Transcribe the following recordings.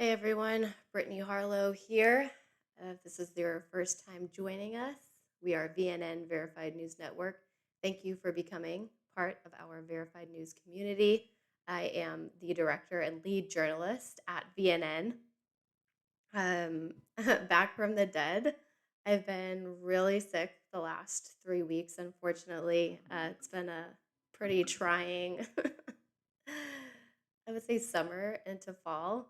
Hey everyone, Brittany Harlow here. If this is your first time joining us, we are VNN Verified News Network. Thank you for becoming part of our verified news community. I am the director and lead journalist at VNN. Um, Back from the dead. I've been really sick the last 3 weeks, unfortunately. It's been a pretty trying, I would say, summer into fall,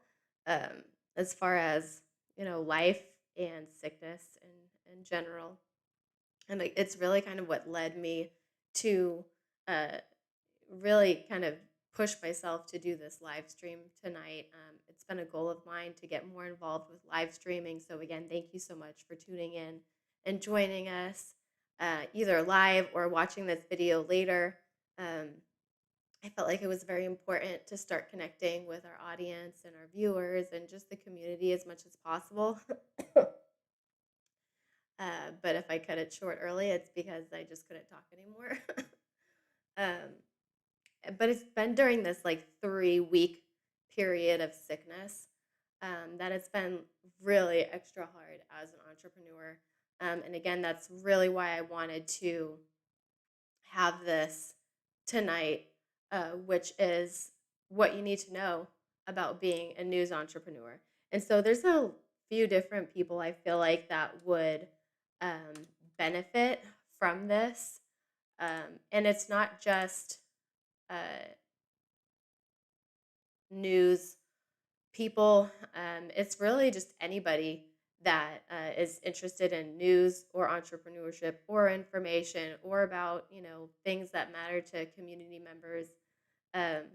um, as far as, life and sickness in general. And it's really kind of what led me to uh, really kind of push myself to do this live stream tonight. It's been a goal of mine to get more involved with live streaming. So, again, thank you so much for tuning in and joining us, either live or watching this video later. Um, I felt like it was very important to start connecting with our audience and our viewers and just the community as much as possible. But if I cut it short early, it's because I just couldn't talk anymore. um, but it's been during this like 3 week period of sickness that it's been really extra hard as an entrepreneur. And again, that's really why I wanted to have this tonight, which is what you need to know about being a news entrepreneur. And so there's a few different people I feel like that would um, benefit from this. And it's not just uh, news people. It's really just anybody that is interested in news or entrepreneurship or information or about things that matter to community members. Um,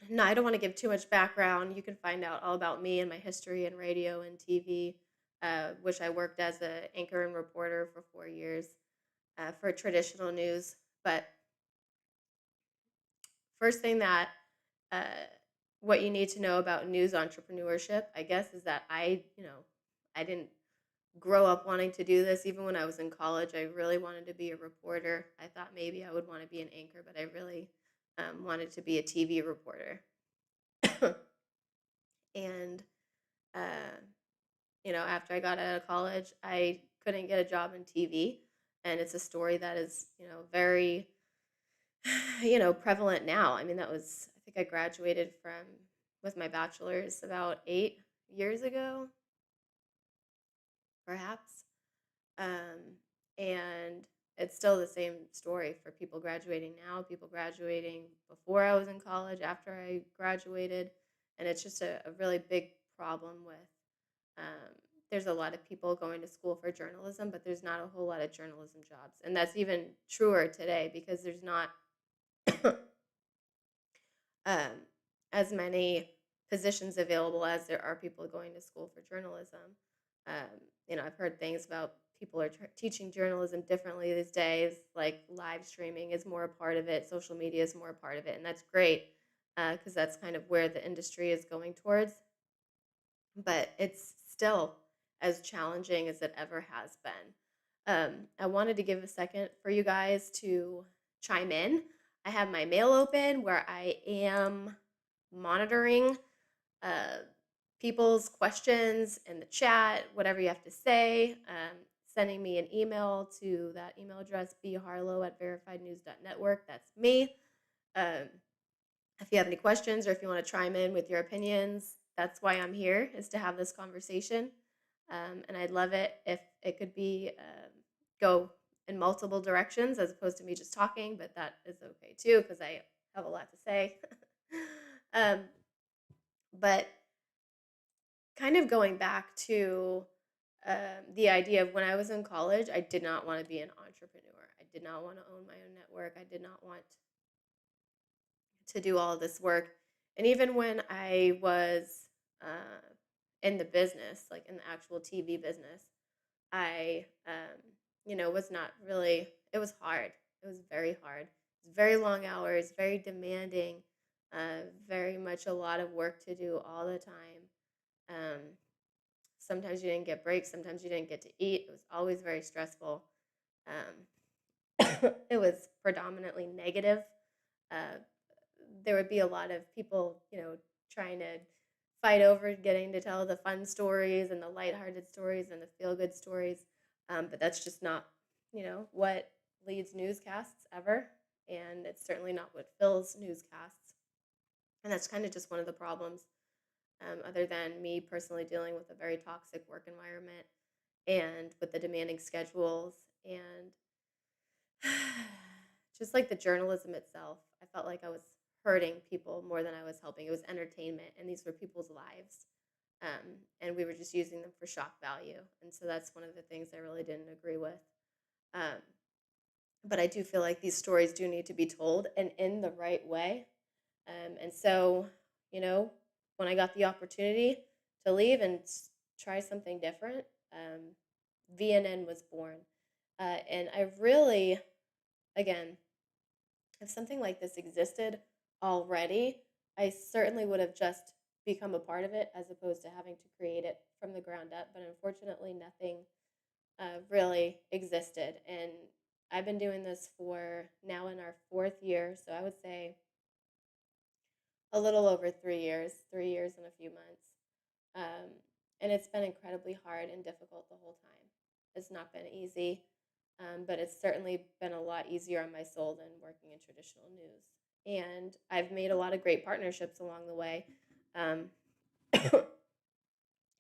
no, I don't want to give too much background. You can find out all about me and my history in radio and TV, which I worked as an anchor and reporter for 4 years for traditional news. But first thing that uh, what you need to know about news entrepreneurship, I guess, is that I didn't grow up wanting to do this. Even when I was in college, I really wanted to be a reporter. I thought maybe I would want to be an anchor, but I really wanted to be a TV reporter. And uh, after I got out of college, I couldn't get a job in TV, and it's a story that is very prevalent now. I mean, I think I graduated from with my bachelor's about 8 years ago, perhaps. And it's still the same story for people graduating now, people graduating before I was in college, after I graduated. And it's just a really big problem with, um, there's a lot of people going to school for journalism, but there's not a whole lot of journalism jobs. And that's even truer today because there's not um, as many positions available as there are people going to school for journalism. I've heard things about people are teaching journalism differently these days. Like live streaming is more a part of it, social media is more a part of it, and that's great because that's kind of where the industry is going towards. But it's still as challenging as it ever has been. I wanted to give a second for you guys to chime in. I have my mail open where I am monitoring uh, people's questions in the chat, whatever you have to say, sending me an email to that email address, bharlow@verifiednews.network. That's me. Um, if you have any questions or if you want to chime in with your opinions, that's why I'm here, is to have this conversation. And I'd love it if it could be go in multiple directions as opposed to me just talking, but that is okay too because I have a lot to say. um, but kind of going back to the idea of when I was in college, I did not want to be an entrepreneur. I did not want to own my own network. I did not want to do all of this work. And even when I was in the business, like in the actual TV business, I, was not really, it was hard. It was very hard. It was very long hours, very demanding, very much a lot of work to do all the time. Um, Sometimes you didn't get breaks, sometimes you didn't get to eat. It was always very stressful. It was predominantly negative. Uh, there would be a lot of people, trying to fight over getting to tell the fun stories and the lighthearted stories and the feel good stories. But that's just not, what leads newscasts ever. And it's certainly not what fills newscasts. And that's kind of just one of the problems, other than me personally dealing with a very toxic work environment and with the demanding schedules and just like the journalism itself. I felt like I was hurting people more than I was helping. It was entertainment, and these were people's lives. And we were just using them for shock value. And so that's one of the things I really didn't agree with. Um, but I do feel like these stories do need to be told and in the right way. And so, you know, when I got the opportunity to leave and try something different, VNN was born. And I really, again, if something like this existed already, I certainly would have just become a part of it as opposed to having to create it from the ground up. But unfortunately, nothing really existed. And I've been doing this for now in our fourth year. So I would say a little over 3 years, 3 years and a few months. Um, and it's been incredibly hard and difficult the whole time. It's not been easy, but it's certainly been a lot easier on my soul than working in traditional news. And I've made a lot of great partnerships along the way. Um, it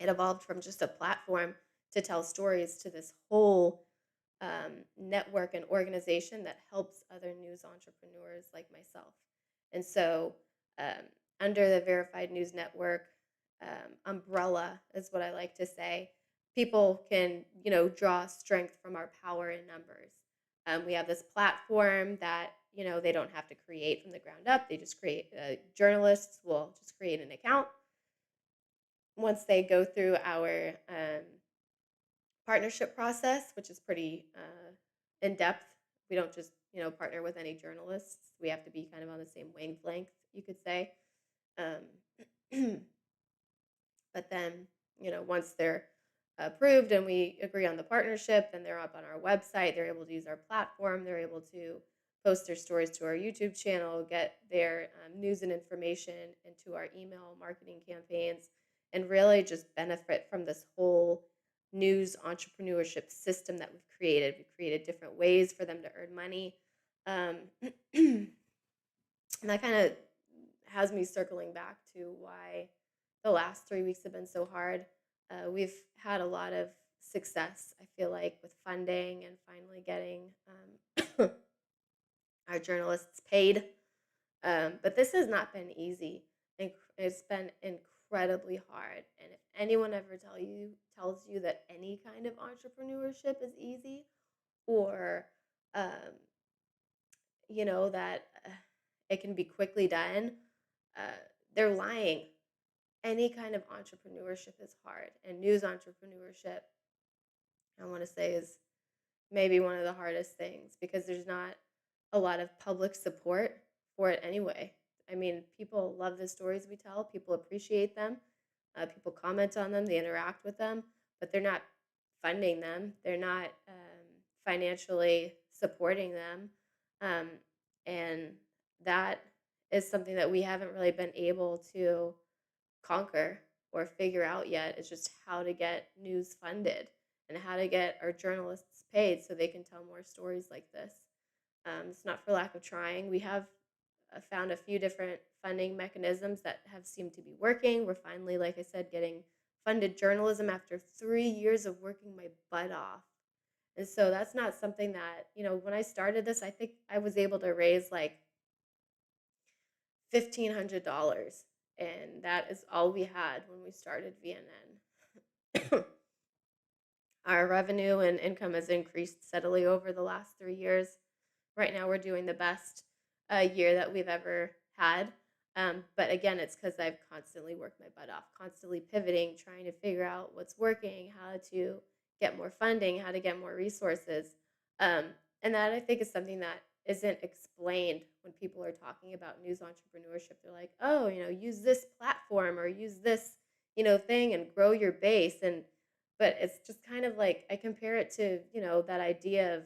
evolved from just a platform to tell stories to this whole network and organization that helps other news entrepreneurs like myself. And so, um, under the Verified News Network umbrella, is what I like to say, people can, draw strength from our power in numbers. We have this platform that, they don't have to create from the ground up. They just create, journalists will just create an account. Once they go through our partnership process, which is pretty in depth. We don't just partner with any journalists. We have to be kind of on the same wavelength, you could say. Um, but then once they're approved and we agree on the partnership, then they're up on our website. They're able to use our platform. They're able to post their stories to our YouTube channel, get their news and information into our email marketing campaigns, and really just benefit from this whole news entrepreneurship system that we've created. We've created different ways for them to earn money. And that kind of has me circling back to why the last 3 weeks have been so hard. We've had a lot of success, I feel like, with funding and finally getting our journalists paid. But this has not been easy. It's been incredibly hard. And if anyone ever tells you that any kind of entrepreneurship is easy, or um, that it can be quickly done, uh, they're lying. Any kind of entrepreneurship is hard, and news entrepreneurship, I want to say, is maybe one of the hardest things because there's not a lot of public support for it anyway. I mean, people love the stories we tell, people appreciate them, people comment on them, they interact with them, but they're not funding them, they're not financially supporting them. Um, and that is something that we haven't really been able to conquer or figure out yet, is just how to get news funded and how to get our journalists paid so they can tell more stories like this. It's not for lack of trying. We have found a few different funding mechanisms that have seemed to be working. We're finally, like I said, getting funded journalism after 3 years of working my butt off. And so that's not something that, when I started this, I think I was able to raise like $1,500. And that is all we had when we started VNN. Our revenue and income has increased steadily over the last 3 years. Right now, we're doing the best year that we've ever had. But again, it's because I've constantly worked my butt off, constantly pivoting, trying to figure out what's working, how to get more funding, how to get more resources. Um, and that I think is something that isn't explained when people are talking about news entrepreneurship. They're like, oh, use this platform or use this, thing and grow your base. But it's just kind of like I compare it to, that idea of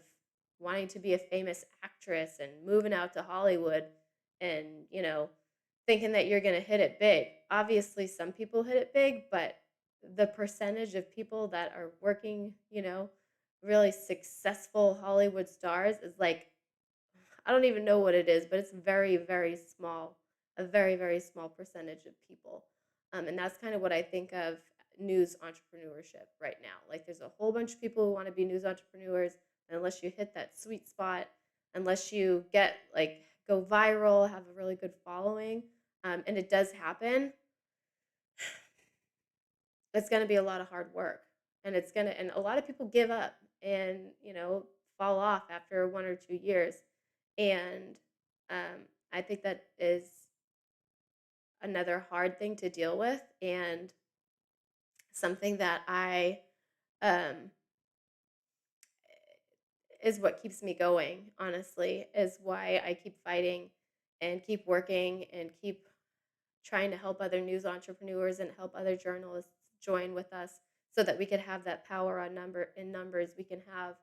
wanting to be a famous actress and moving out to Hollywood and, thinking that you're gonna hit it big. Obviously, some people hit it big, but the percentage of people that are working, really successful Hollywood stars is like, I don't even know what it is, but it's very, very small, a very, very small percentage of people. And that's kind of what I think of news entrepreneurship right now. Like, there's a whole bunch of people who want to be news entrepreneurs, and unless you hit that sweet spot, unless you get like go viral, have a really good following, and it does happen, it's going to be a lot of hard work, and and a lot of people give up and fall off after 1 or 2 years, and I think that is another hard thing to deal with, and something that I um, is what keeps me going. Honestly, is why I keep fighting and keep working and keep trying to help other news entrepreneurs and help other journalists join with us so that we could have that power on numbers. We can have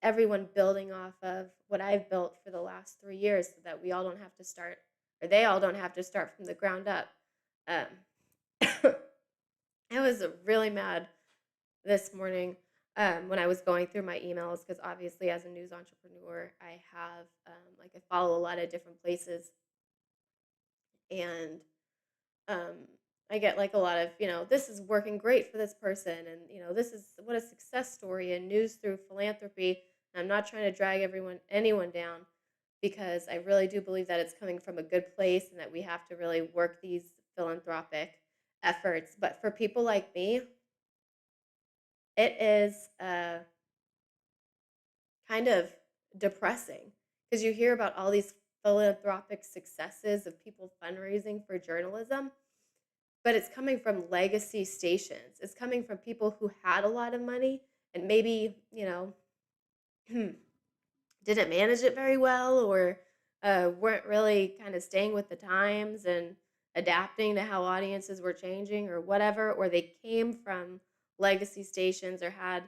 everyone building off of what I've built for the last 3 years, so that we all don't have to start, or they all don't have to start from the ground up. Um, I was really mad this morning when I was going through my emails, because obviously, as a news entrepreneur, I have like I follow a lot of different places, and um, I get like a lot of, this is working great for this person, and this is what a success story, and news through philanthropy. And I'm not trying to drag anyone down, because I really do believe that it's coming from a good place, and that we have to really work these philanthropic efforts. But for people like me, it is kind of depressing, because you hear about all these philanthropic successes of people fundraising for journalism, but it's coming from legacy stations. It's coming from people who had a lot of money and maybe, didn't manage it very well, or weren't really kind of staying with the times and adapting to how audiences were changing or whatever, or they came from legacy stations or had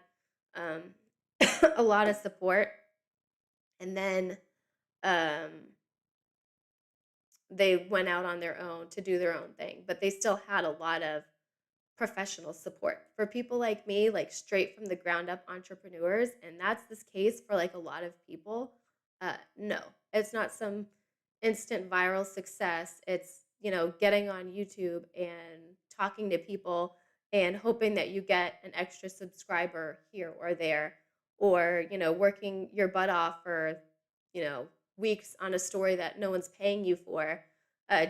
um, a lot of support, and then um, they went out on their own to do their own thing, but they still had a lot of professional support. For people like me, like straight from the ground up entrepreneurs, and that's this case for like a lot of people. No, it's not some instant viral success. It's, getting on YouTube and talking to people and hoping that you get an extra subscriber here or there, or, working your butt off for, you know, weeks on a story that no one's paying you for,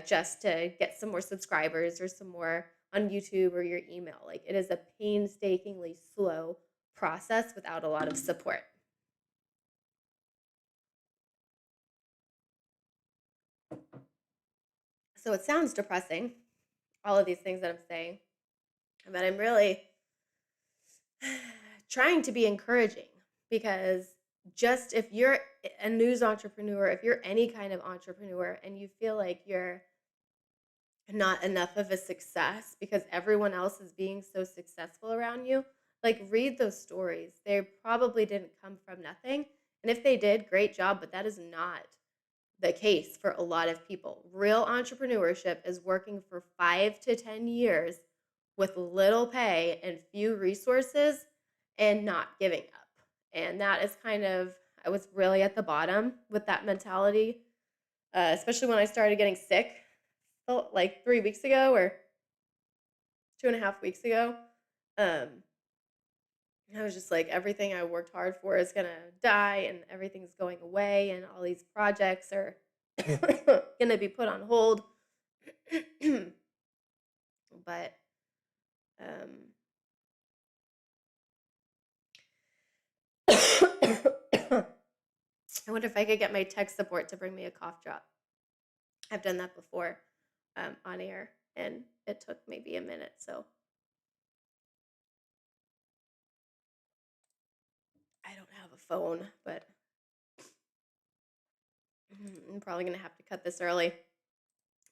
just to get some more subscribers or some more on YouTube or your email. Like, it is a painstakingly slow process without a lot of support. So it sounds depressing, all of these things that I'm saying, but I'm really trying to be encouraging, because just if you're a news entrepreneur, if you're any kind of entrepreneur and you feel like you're not enough of a success because everyone else is being so successful around you, like, read those stories. They probably didn't come from nothing. And if they did, great job, but that is not the case for a lot of people. Real entrepreneurship is working for 5 to 10 years with little pay and few resources and not giving up. And that is kind of, I was really at the bottom with that mentality, especially when I started getting sick, like 3 weeks ago or 2.5 weeks ago. Um, I was just like, everything I worked hard for is gonna die, and everything's going away, and all these projects are gonna be put on hold. But um, I wonder if I could get my tech support to bring me a cough drop. I've done that before on air, and it took maybe a minute. So I don't have a phone, but I'm probably gonna have to cut this early.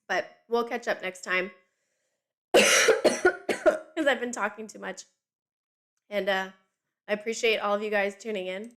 But we'll catch up next time, because I've been talking too much. And I appreciate all of you guys tuning in.